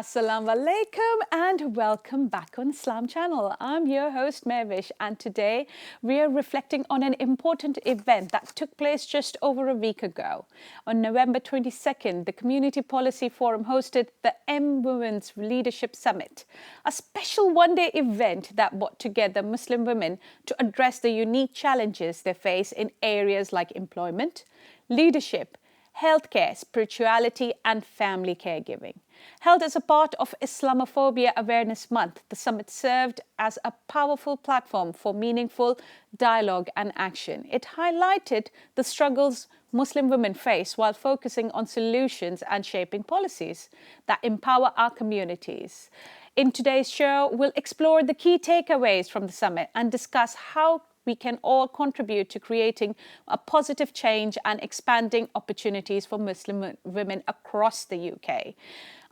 Assalamu alaikum and welcome back on Islam channel. I'm your host Mehwish, and today we are reflecting on an important event that took place just over a week ago. On November 22nd, the Community Policy Forum hosted the MWomen's Leadership Summit, a special one-day event that brought together Muslim women to address the unique challenges they face in areas like employment, leadership, healthcare, spirituality and family caregiving. Held as a part of Islamophobia Awareness Month, the summit served as a powerful platform for meaningful dialogue and action. It highlighted the struggles Muslim women face while focusing on solutions and shaping policies that empower our communities. In today's show, we'll explore the key takeaways from the summit and discuss how we can all contribute to creating a positive change and expanding opportunities for Muslim women across the UK.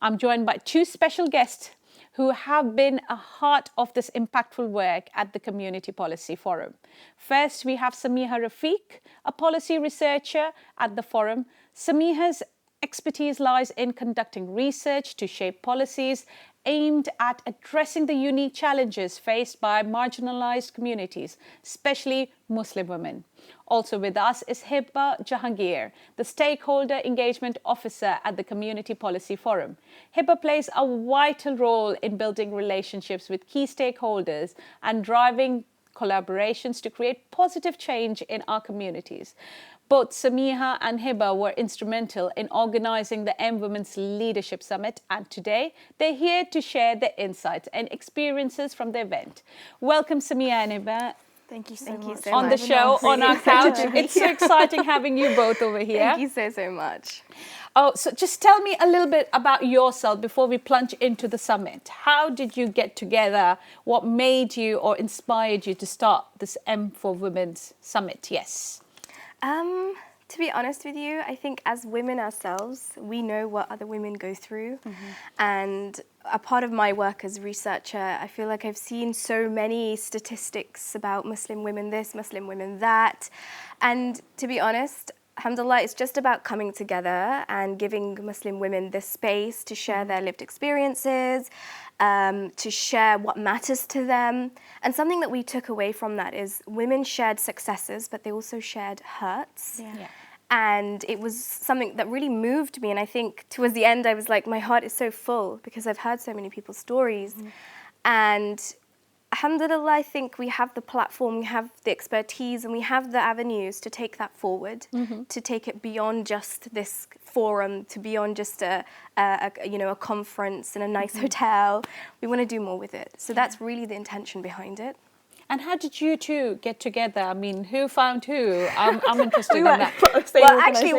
I'm joined by two special guests who have been a heart of this impactful work at the Community Policy Forum. First, we have Samiha Rafiq, a policy researcher at the forum. Samiha's expertise lies in conducting research to shape policies aimed at addressing the unique challenges faced by marginalised communities, especially Muslim women. Also with us is Hibba Jahangir, the Stakeholder Engagement Officer at the Community Policy Forum. Hibba plays a vital role in building relationships with key stakeholders and driving collaborations to create positive change in our communities. Both Samiha and Hibba were instrumental in organising the MWomen's Leadership Summit, and today they're here to share their insights and experiences from the event. Welcome Samiha and Hibba. Thank you so much. On the show, on our couch. It's so exciting having you both over here. Thank you so much. Oh, so just tell me a little bit about yourself before we plunge into the summit. How did you get together? What made you or inspired you to start this M for Women's Summit? Yes. To be honest with you, I think as women ourselves, we know what other women go through. And a part of my work as a researcher, I feel like I've seen so many statistics about Muslim women this, Muslim women that. And to be honest, alhamdulillah, it's just about coming together and giving Muslim women this space to share their lived experiences, to share what matters to them. And something that we took away from that is women shared successes, but they also shared hurts. Yeah. And it was something that really moved me. And I think towards the end, I was like, my heart is so full because I've heard so many people's stories. And alhamdulillah, I think we have the platform, we have the expertise, and we have the avenues to take that forward, to take it beyond just this forum, to beyond just a conference in a nice hotel. We want to do more with it. So that's really the intention behind it. And how did you two get together? I mean, who found who? I'm interested in that. Well, actually,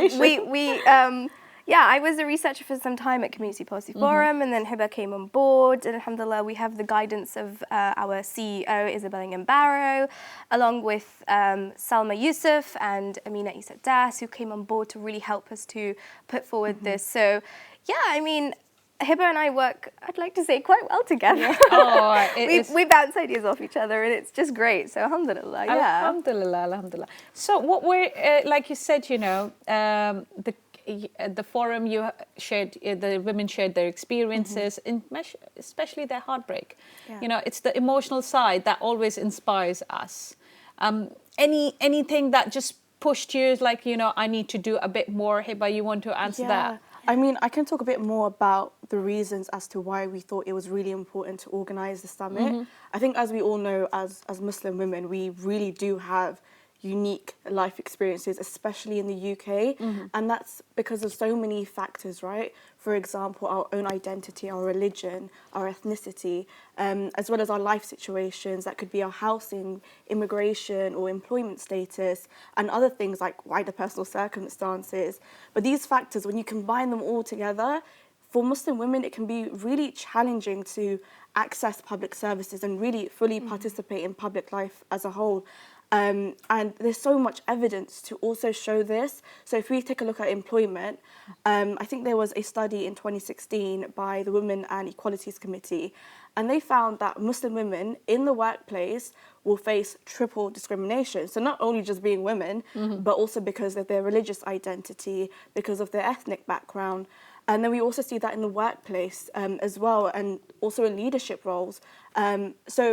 I was a researcher for some time at Community Policy Forum, and then Hibba came on board, and alhamdulillah, we have the guidance of our CEO, Isabel Barrow, along with Salma Yusuf and Amina Isa Das, who came on board to really help us to put forward this. So, yeah, I mean, Hibba and I work, I'd like to say, quite well together. We bounce ideas off each other, and it's just great. So, alhamdulillah, yeah. Alhamdulillah, alhamdulillah. So, what were, like you said, the forum you shared, the women shared their experiences, especially their heartbreak. Yeah. It's the emotional side that always inspires us. Anything that just pushed you, like, I need to do a bit more. Hibba, you want to answer that? I mean, I can talk a bit more about the reasons as to why we thought it was really important to organise the summit. I think, as we all know, as Muslim women, we really do have unique life experiences, especially in the UK, and that's because of so many factors, right? For example, our own identity, our religion, our ethnicity, as well as our life situations. That could be our housing, immigration or employment status, and other things like wider personal circumstances. But these factors, when you combine them all together, for Muslim women, it can be really challenging to access public services and really fully participate in public life as a whole. And there's so much evidence to also show this. So if we take a look at employment, I think there was a study in 2016 by the Women and Equalities Committee, and they found that Muslim women in the workplace will face triple discrimination. So not only just being women, but also because of their religious identity, because of their ethnic background. And then we also see that in the workplace as well, and also in leadership roles. So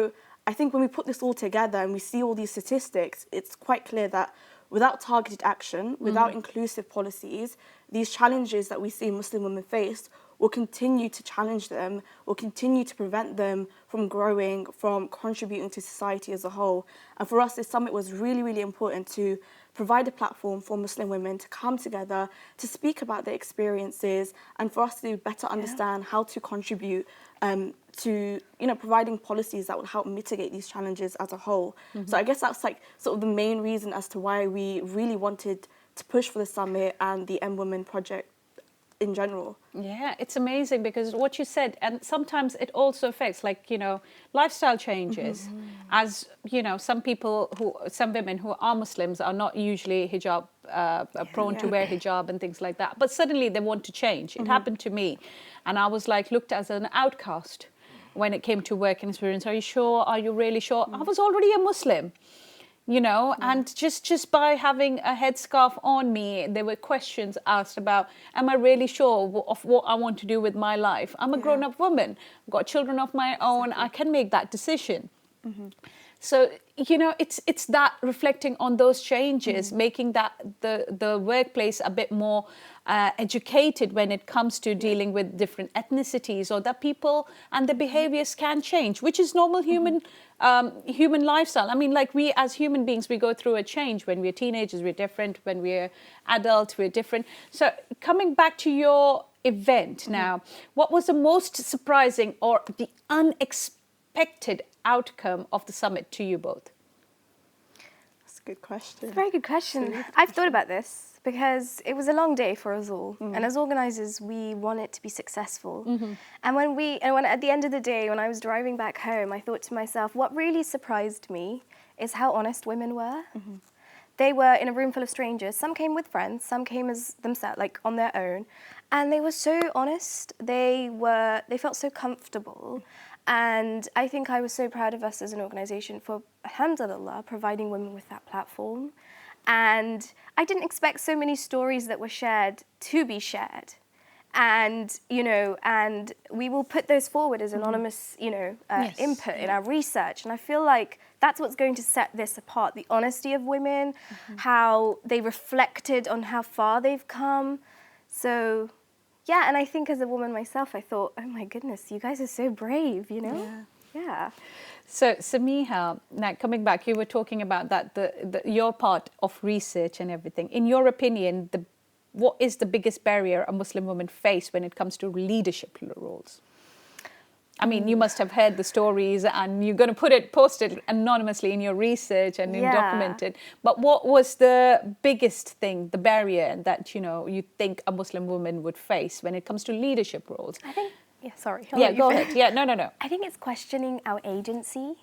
I think when we put this all together and we see all these statistics, it's quite clear that without targeted action, without inclusive policies, these challenges that we see Muslim women face will continue to challenge them, will continue to prevent them from growing, from contributing to society as a whole. And for us, this summit was really, really important to provide a platform for Muslim women to come together, to speak about their experiences, and for us to better understand how to contribute to providing policies that will help mitigate these challenges as a whole. So I guess that's like sort of the main reason as to why we really wanted to push for the summit and the MWomen project in general. Yeah, it's amazing because what you said, and sometimes it also affects lifestyle changes. As some women who are Muslims are not usually hijab prone to wear hijab and things like that, but suddenly they want to change. It happened to me, and I was looked as an outcast when it came to work and experience. Are you sure? Are you really sure? I was already a Muslim. And just by having a headscarf on me, there were questions asked about, am I really sure of what I want to do with my life? I'm a grown-up woman, I've got children of my own, I can make that decision. So, it's that reflecting on those changes, making that the workplace a bit more educated when it comes to dealing with different ethnicities, or that people and their behaviors can change, which is normal human lifestyle. I mean, we as human beings, we go through a change. When we're teenagers, we're different. When we're adults, we're different. So coming back to your event now, what was the most surprising or the unexpected outcome of the summit to you both? That's a good question. It's a very good question. I've thought about this because it was a long day for us all, and as organisers, we want it to be successful. And when at the end of the day, when I was driving back home, I thought to myself, what really surprised me is how honest women were. They were in a room full of strangers. Some came with friends, some came as themselves, on their own, and they were so honest. They felt so comfortable. And I think I was so proud of us as an organisation for, alhamdulillah, providing women with that platform. And I didn't expect so many stories that were shared to be shared. And, and we will put those forward as anonymous, input in our research. And I feel like that's what's going to set this apart, the honesty of women, how they reflected on how far they've come. So, yeah, and I think as a woman myself, I thought, oh my goodness, you guys are so brave, Yeah. So, Samiha, now coming back, you were talking about that, your part of research and everything. In your opinion, what is the biggest barrier a Muslim woman face when it comes to leadership roles? I mean, you must have heard the stories, and you're going to post it anonymously in your research and document it. But what was the biggest thing, the barrier that, you think a Muslim woman would face when it comes to leadership roles? I think, sorry. Yeah, go ahead. Yeah, no. I think it's questioning our agency,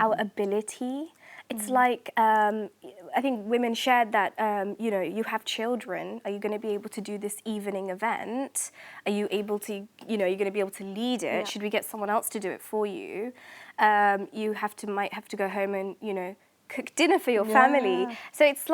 our ability. It's I think women shared that, you have children. Are you going to be able to do this evening event? Are you able to, are you going to be able to lead it? Yeah. Should we get someone else to do it for you? You might have to go home and, cook dinner for your family. So it's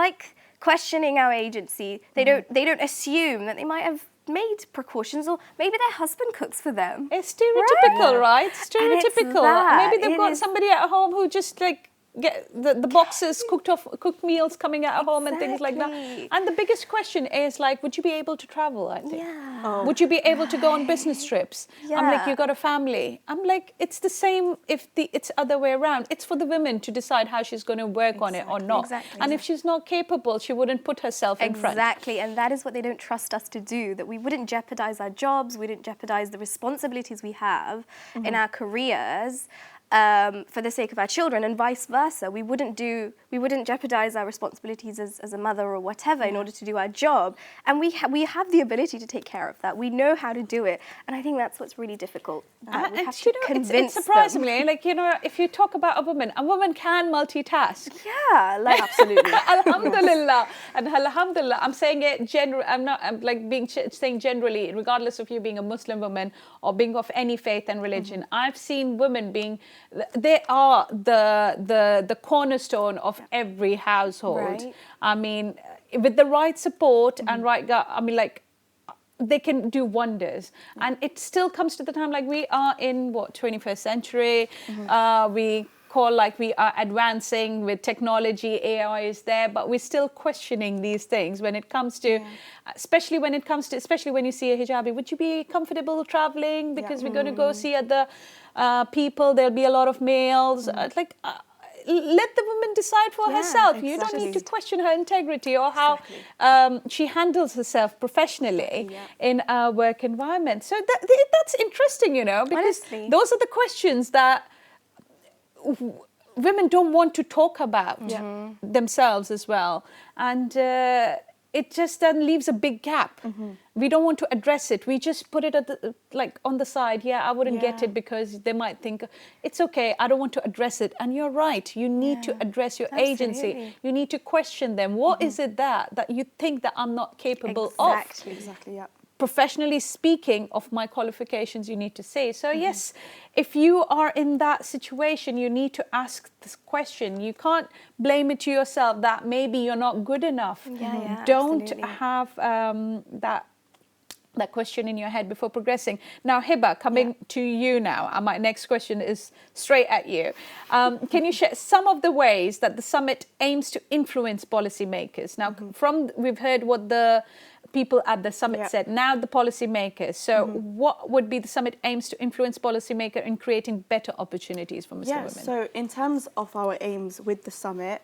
questioning our agency. They don't assume that they might have made precautions, or maybe their husband cooks for them. It's stereotypical, right? Stereotypical. Maybe they've got somebody at home who just get the boxes, cooked meals coming out of home and things like that. And the biggest question is would you be able to travel, I think? Yeah. Would you be able to go on business trips? Yeah. I'm you got a family. I'm it's the same if it's other way around. It's for the women to decide how she's going to work on it or not. Exactly. And if she's not capable, she wouldn't put herself in front. Exactly, and that is what they don't trust us to do, that we wouldn't jeopardize our jobs, we didn't jeopardize the responsibilities we have in our careers. For the sake of our children, and vice versa. We wouldn't jeopardize our responsibilities as a mother or whatever in order to do our job. And we have the ability to take care of that. We know how to do it. And I think that's what's really difficult. We have to convince it's surprisingly, if you talk about a woman can multitask. Yeah, absolutely. Alhamdulillah. And alhamdulillah, I'm saying it generally, saying generally, regardless of you being a Muslim woman or being of any faith and religion. I've seen women they are the cornerstone of every household. Right. I mean, with the right support and they can do wonders. And it still comes to the time like we are in 21st century. We call like we are advancing with technology, AI is there, but we're still questioning these things when it comes to, especially when you see a hijabi, would you be comfortable traveling? Because we're going to go see other people, there'll be a lot of males. Let the woman decide for herself. You don't need to question her integrity or how she handles herself professionally in a work environment. So that's interesting, because Honestly. those are the questions that women don't want to talk about themselves as well. And it just then leaves a big gap. We don't want to address it. We just put it at the, on the side. I wouldn't get it because they might think, it's okay, I don't want to address it. And you're right, you need to address your agency. You need to question them. What is it that you think that I'm not capable of? Exactly, yeah. Professionally speaking, of my qualifications, you need to say. So yes, if you are in that situation, you need to ask this question. You can't blame it to yourself that maybe you're not good enough. Don't absolutely. have that question in your head before progressing. Now, Hiba, coming to you now, my next question is straight at you. Can you share some of the ways that the summit aims to influence policymakers? Now, we've heard what the people at the summit said, now the policymakers. So what would be the summit aims to influence policymakers in creating better opportunities for Muslim women? So in terms of our aims with the summit,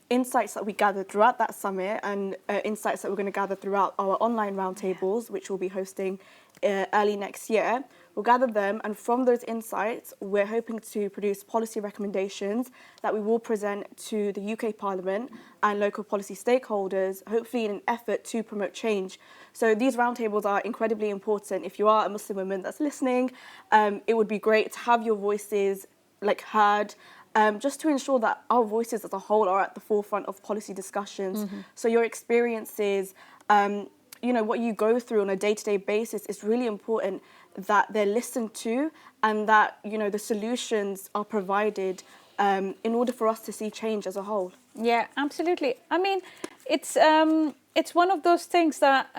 insights that we gathered throughout that summit and insights that we're going to gather throughout our online roundtables, which we'll be hosting early next year, we'll gather them, and from those insights, we're hoping to produce policy recommendations that we will present to the UK Parliament and local policy stakeholders, hopefully in an effort to promote change. So these roundtables are incredibly important. If you are a Muslim woman that's listening, it would be great to have your voices heard, just to ensure that our voices as a whole are at the forefront of policy discussions. So your experiences, what you go through on a day-to-day basis is really important that they're listened to and that, the solutions are provided in order for us to see change as a whole. Yeah, absolutely. I mean, it's one of those things that,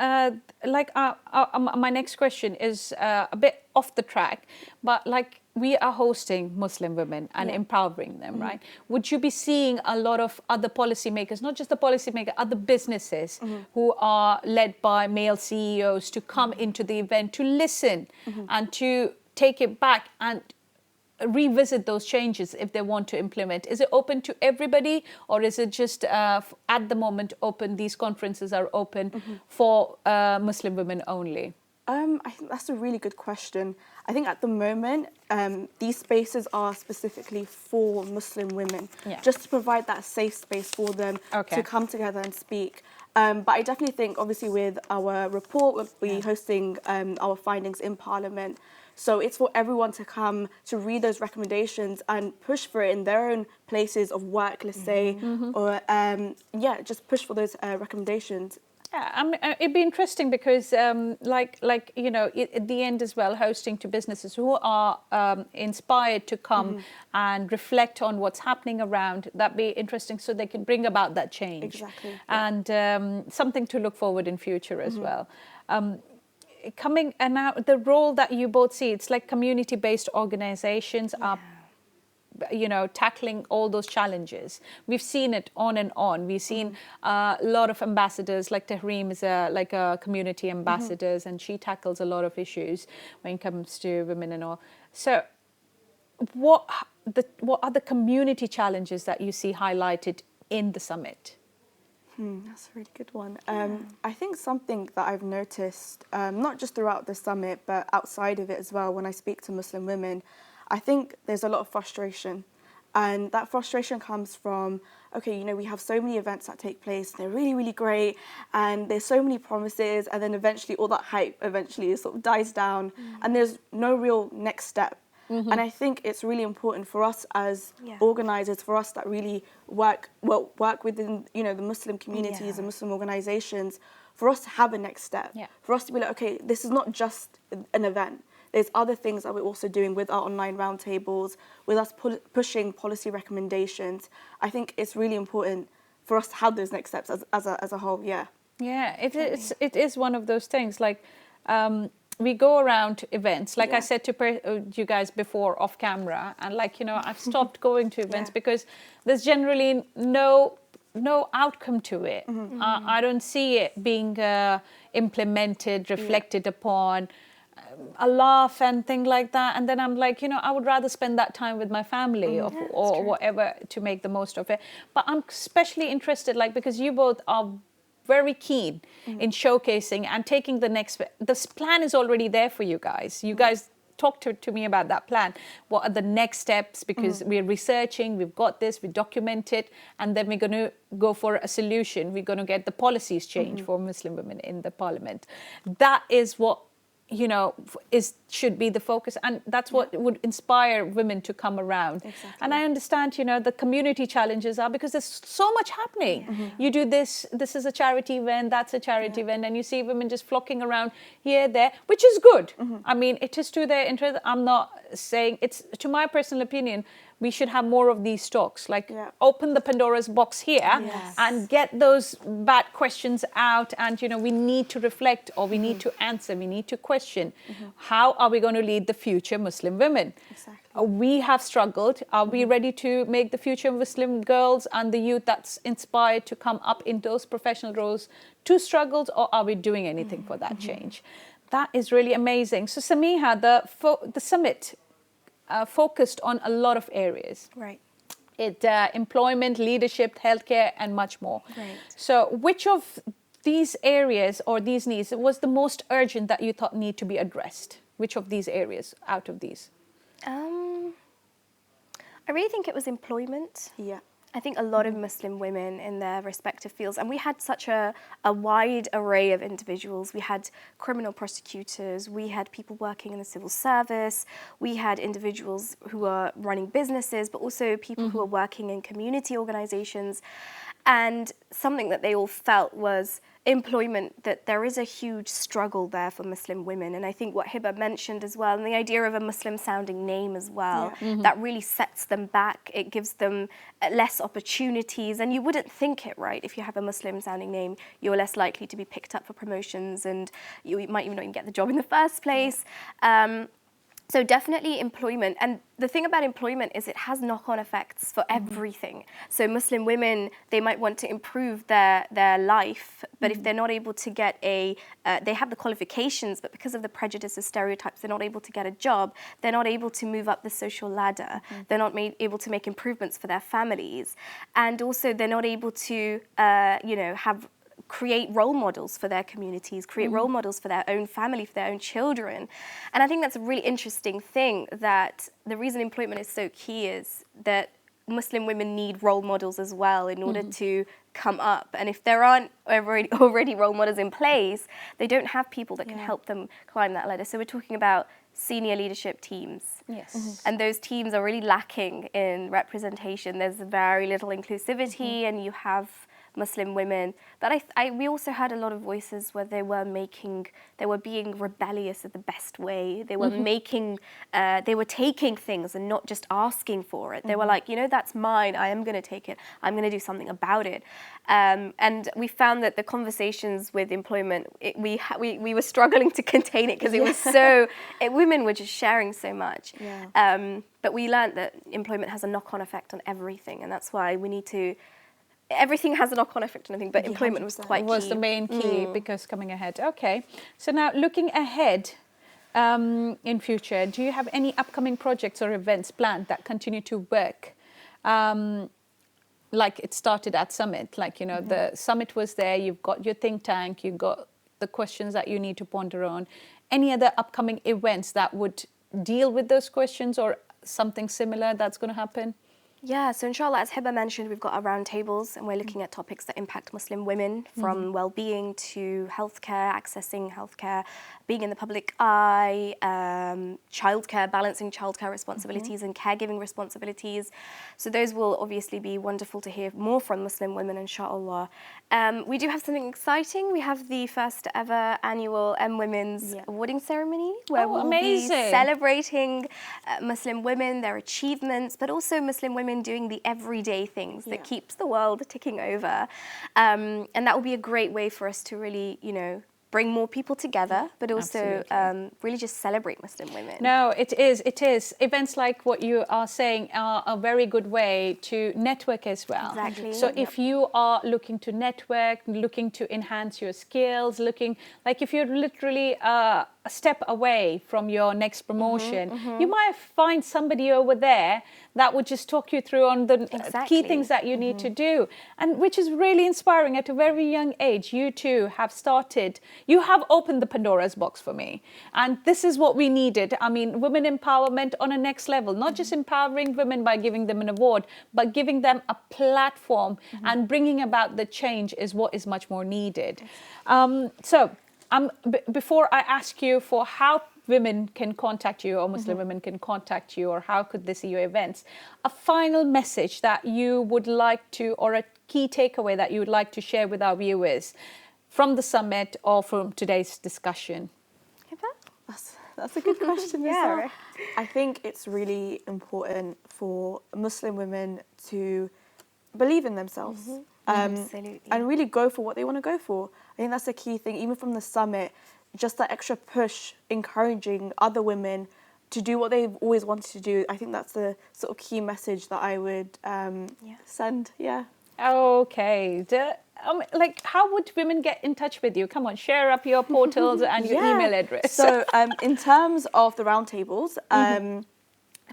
my next question is a bit off the track, but we are hosting Muslim women and empowering them, right? Would you be seeing a lot of other policymakers, not just the policymaker, other businesses who are led by male CEOs to come into the event, to listen and to take it back and revisit those changes if they want to implement? Is it open to everybody, or is it just at the moment open, these conferences are open for Muslim women only? I think that's a really good question. I think at the moment, these spaces are specifically for Muslim women, just to provide that safe space for them to come together and speak. But I definitely think, obviously, with our report, we'll be hosting our findings in Parliament. So it's for everyone to come to read those recommendations and push for it in their own places of work, let's say, or just push for those recommendations. Yeah, it'd be interesting because, at the end as well, hosting to businesses who are inspired to come and reflect on what's happening around. That'd be interesting, so they can bring about that change. Exactly. And something to look forward in future as well. Coming and now, the role that you both see, it's like community-based organizations are, tackling all those challenges. We've seen it on and on. We've seen a lot of ambassadors, like Tahreem is a community ambassadors, and she tackles a lot of issues when it comes to women and all. So what are the community challenges that you see highlighted in the summit? That's a really good one. I think something that I've noticed, not just throughout the summit, but outside of it as well, when I speak to Muslim women, I think there's a lot of frustration. And that frustration comes from, we have so many events that take place, they're really, really great, and there's so many promises, and then eventually all that hype eventually sort of dies down, and there's no real next step. And I think it's really important for us as organisers, for us that really work within, the Muslim communities and Muslim organisations, for us to have a next step, for us to be like, okay, this is not just an event. There's other things that we're also doing with our online roundtables, with us pushing policy recommendations. I think it's really important for us to have those next steps as a whole, Yeah, Yeah, it is one of those things. Like, we go around to events. Like I said to you guys before off camera, and like, you know, I've stopped going to events because there's generally no outcome to it. I don't see it being implemented, reflected upon, a laugh and thing like that. And then I'm like, you know, I would rather spend that time with my family or whatever to make the most of it. But I'm especially interested, like, because you both are very keen in showcasing and taking the next. This plan is already there for you guys. You guys talk to me about that plan. What are the next steps? Because we're researching, we've got this, we document it, and then we're going to go for a solution. We're going to get the policies changed for Muslim women in the parliament. That is what, you know, should be the focus, and that's what would inspire women to come around. Exactly. And I understand, you know, the community challenges are because there's so much happening. You do this is a charity event, that's a charity event, and you see women just flocking around here, there, which is good. I mean, it is to their interest. I'm not saying, it's to my personal opinion, we should have more of these talks, like open the Pandora's box here and get those bad questions out. And, you know, we need to reflect, or we need to answer, we need to question. How are we going to lead the future Muslim women? Exactly. We have struggled. Are we ready to make the future Muslim girls and the youth that's inspired to come up in those professional roles to struggled, or are we doing anything for that change? That is really amazing. So Samiha, the summit focused on a lot of areas. Right. Employment, leadership, healthcare, and much more. Right. So which of these areas or these needs was the most urgent that you thought need to be addressed? Which of these areas out of these? I really think it was employment. Yeah. I think a lot of Muslim women in their respective fields, and we had such a wide array of individuals. We had criminal prosecutors, we had people working in the civil service, we had individuals who are running businesses, but also people who are working in community organizations. And something that they all felt was employment, that there is a huge struggle there for Muslim women. And I think what Hiba mentioned as well, and the idea of a Muslim sounding name as well, that really sets them back. It gives them less opportunities. And you wouldn't think it, right? If you have a Muslim sounding name, you're less likely to be picked up for promotions, and you might even not even get the job in the first place. So definitely employment. And the thing about employment is it has knock-on effects for everything. So Muslim women, they might want to improve their life, but if they're not able to get they have the qualifications, but because of the prejudices, stereotypes, they're not able to get a job, they're not able to move up the social ladder, they're not able to make improvements for their families. And also they're not able to, create role models for their communities, create role models for their own family, for their own children. And I think that's a really interesting thing, that the reason employment is so key is that Muslim women need role models as well in order to come up. And if there aren't already role models in place, they don't have people that can help them climb that ladder. So we're talking about senior leadership teams. Yes. And those teams are really lacking in representation. There's very little inclusivity, and you have Muslim women. But we also had a lot of voices where they were being rebellious in the best way. They were they were taking things and not just asking for it. They were like, that's mine, I am going to take it, I'm going to do something about it. And we found that the conversations with employment, we were struggling to contain it, because it was so, women were just sharing so much. Yeah. But we learned that employment has a knock-on effect on everything, and that's why we need to. Everything has a knock-on effect on everything, but employment was quite key. Was the main key, because coming ahead. Okay, so now looking ahead in future, do you have any upcoming projects or events planned that continue to work? Like it started at Summit, like, the Summit was there, you've got your think tank, you've got the questions that you need to ponder on. Any other upcoming events that would deal with those questions, or something similar that's going to happen? Yeah, so inshallah, as Hiba mentioned, we've got our roundtables, and we're looking at topics that impact Muslim women, from well-being to healthcare, accessing healthcare, being in the public eye, childcare, balancing childcare responsibilities and caregiving responsibilities. So those will obviously be wonderful to hear more from Muslim women, inshallah. We do have something exciting. We have the first ever annual MWomen's awarding ceremony, where we'll be celebrating Muslim women, their achievements, but also Muslim women women doing the everyday things that keeps the world ticking over. And that will be a great way for us to really, you know, bring more people together, but also really just celebrate Muslim women. No, it is. It is. Events like what you are saying are a very good way to network as well. Exactly. So if you are looking to network, looking to enhance your skills, looking like if you're literally a step away from your next promotion, you might find somebody over there that would just talk you through on the key things that you need to do, and which is really inspiring. At a very young age, you too have started, you have opened the Pandora's box for me, and this is what we needed. I mean, women empowerment on a next level, not just empowering women by giving them an award, but giving them a platform and bringing about the change is what is much more needed. Before I ask you for how women can contact you or Muslim women can contact you or how could they see your events, a final message that you would like to, or a key takeaway that you would like to share with our viewers from the summit or from today's discussion? That's a good question. Yeah. I think it's really important for Muslim women to believe in themselves. Absolutely. And really go for what they want to go for. I think that's the key thing, even from the summit, just that extra push, encouraging other women to do what they've always wanted to do. I think that's the sort of key message that I would send. Yeah. Okay. Like, how would women get in touch with you? Come on, share up your portals and your email address. So in terms of the roundtables,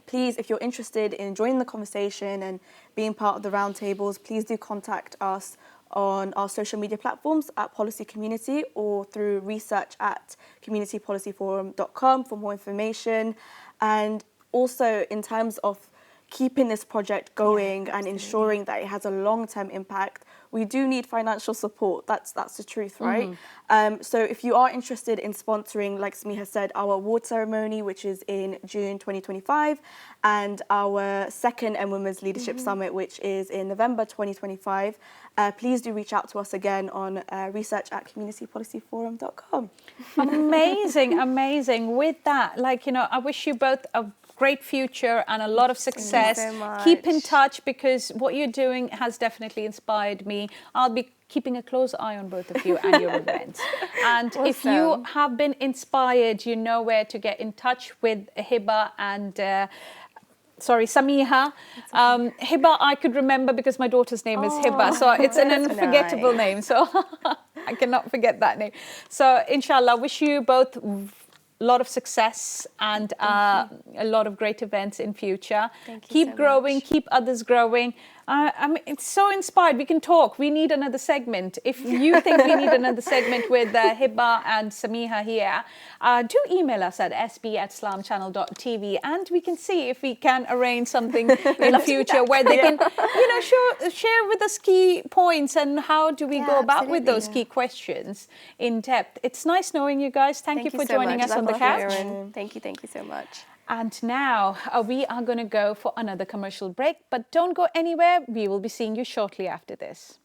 please, if you're interested in joining the conversation and being part of the roundtables, please do contact us on our social media platforms at Policy Community or through research at communitypolicyforum.com for more information. And also in terms of keeping this project going and ensuring that it has a long-term impact, we do need financial support. That's the truth, right? So if you are interested in sponsoring, like Samiha said, our award ceremony, which is in June 2025, and our second MWomen's Leadership Summit, which is in November 2025, please do reach out to us again on research at communitypolicyforum.com. Amazing, amazing. With that, like, you know, I wish you both a great future and a lot of success. Thank you so much. Keep in touch, because what you're doing has definitely inspired me. I'll be keeping a close eye on both of you and your events. And if you have been inspired, you know where to get in touch with Hiba and Samiha. Hiba, I could remember because my daughter's name is Hiba, so it's an unforgettable name. So I cannot forget that name. So inshallah, wish you both a lot of success and a lot of great events in future. Keep growing, keep others growing. I mean, it's so inspired. We can talk. We need another segment. If you think we need another segment with Hiba and Samiha here, do email us at sb@salamchannel.tv and we can see if we can arrange something in the future where they can, you know, share with us key points and how do we go about with those key questions in depth. It's nice knowing you guys. Thank you for joining us on the couch. Thank you so much. And now we are going to go for another commercial break, but don't go anywhere. We will be seeing you shortly after this.